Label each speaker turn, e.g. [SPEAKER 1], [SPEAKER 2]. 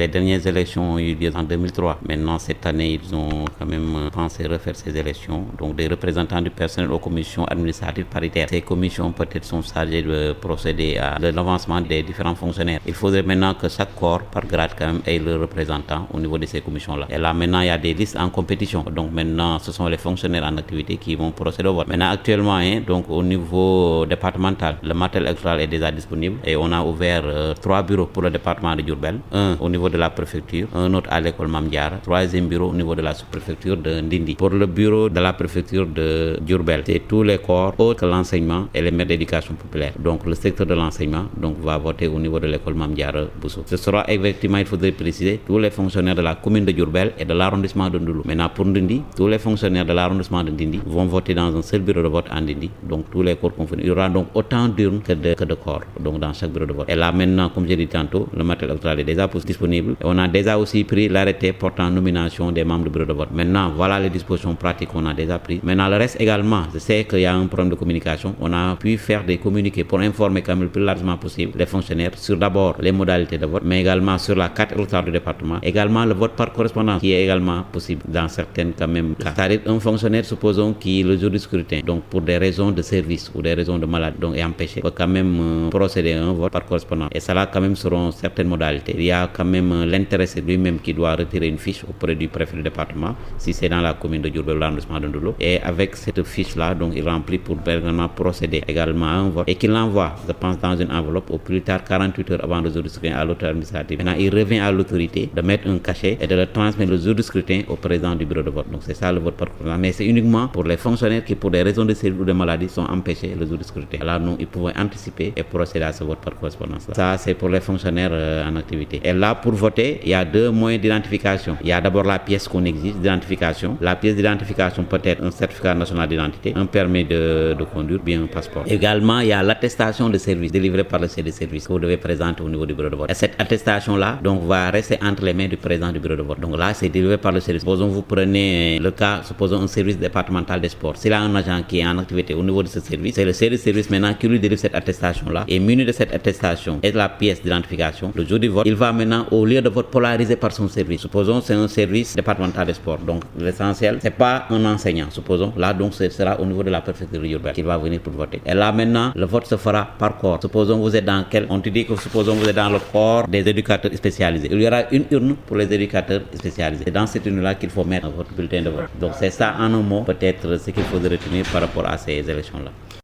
[SPEAKER 1] Les dernières élections ont eu lieu en 2003. Maintenant, cette année, ils ont quand même pensé refaire ces élections. Donc, des représentants du personnel aux commissions administratives paritaires. Ces commissions, peut-être, sont chargées de procéder à l'avancement des différents fonctionnaires. Il faudrait maintenant que chaque corps, par grade, quand même, ait le représentant au niveau de ces commissions-là. Et là, maintenant, il y a des listes en compétition. Donc, maintenant, ce sont les fonctionnaires en activité qui vont procéder au vote. Maintenant, actuellement, donc, au niveau départemental, le matériel électoral est déjà disponible et on a ouvert 3 bureaux pour le département de Diourbel. Un au niveau de la préfecture, un autre à l'école Mame Diarra, troisième bureau au niveau de la sous-préfecture de Ndindi. Pour le bureau de la préfecture de Diourbel, c'est tous les corps autres que l'enseignement et les maîtres d'éducation populaire. Donc, le secteur de l'enseignement va voter au niveau de l'école Mame Diarra Bousso. Ce sera effectivement, il faudrait préciser, tous les fonctionnaires de la commune de Diourbel et de l'arrondissement de Ndoulo. Maintenant, pour Ndindi, tous les fonctionnaires de l'arrondissement de Ndindi vont voter dans un seul bureau de vote en Ndindi. Donc, tous les corps confondus. Il y aura donc autant d'urnes que de corps, donc dans chaque bureau de vote. Et là, maintenant, comme j'ai dit tantôt, le matériel électoral est déjà disponible. Et on a déjà aussi pris l'arrêté portant nomination des membres du bureau de vote. Maintenant, voilà les dispositions pratiques qu'on a déjà prises. Maintenant, le reste également, je sais qu'il y a un problème de communication. On a pu faire des communiqués pour informer quand même le plus largement possible les fonctionnaires sur d'abord les modalités de vote, mais également sur la carte électorale du département, également le vote par correspondance qui est également possible dans certaines quand même cas. C'est-à-dire un fonctionnaire, supposons, qui le jour du scrutin, donc pour des raisons de service ou des raisons de maladie, donc est empêché, peut quand même procéder à un vote par correspondance. Et cela quand même seront certaines modalités. Il y a quand même l'intéressé lui-même qui doit retirer une fiche auprès du préfet du département, si c'est dans la commune de Diourbel, l'arrondissement de Ndoulo. Et avec cette fiche-là, donc il remplit pour également procéder également à un vote et qu'il l'envoie, je pense, dans une enveloppe au plus tard 48 heures avant le jour du scrutin à l'autorité administrative. Maintenant, il revient à l'autorité de mettre un cachet et de le transmettre le jour du scrutin au président du bureau de vote. Donc c'est ça le vote par correspondance. Mais c'est uniquement pour les fonctionnaires qui, pour des raisons de service ou de maladie, sont empêchés le jour du scrutin. Alors nous, ils pouvaient anticiper et procéder à ce vote par correspondance. Ça, c'est pour les fonctionnaires en activité. Et là, pour voter, il y a 2 moyens d'identification. Il y a d'abord la pièce qu'on exige d'identification. La pièce d'identification peut être un certificat national d'identité, un permis de conduire, bien un passeport. Également, il y a l'attestation de service délivrée par le chef de service que vous devez présenter au niveau du bureau de vote. Et cette attestation-là, donc, va rester entre les mains du président du bureau de vote. Donc là, c'est délivré par le service. Supposons vous prenez le cas, supposons un service départemental des sports. S'il a un agent qui est en activité au niveau de ce service, c'est le chef de service maintenant qui lui délivre cette attestation-là. Et muni de cette attestation et de la pièce d'identification, le jour du vote, il va maintenant au lieu de vote polarisé par son service. Supposons c'est un service départemental des sports. Donc l'essentiel, c'est pas un enseignant. Supposons là, donc ce sera au niveau de la préfecture urbaine qu'il va venir pour voter. Et là maintenant, le vote se fera par corps. Supposons vous êtes dans quel, on te dit que supposons vous êtes dans le corps des éducateurs spécialisés. Il y aura une urne pour les éducateurs spécialisés. C'est dans cette urne-là qu'il faut mettre votre bulletin de vote. Donc c'est ça en un mot, peut-être ce qu'il faut retenir par rapport à ces élections-là.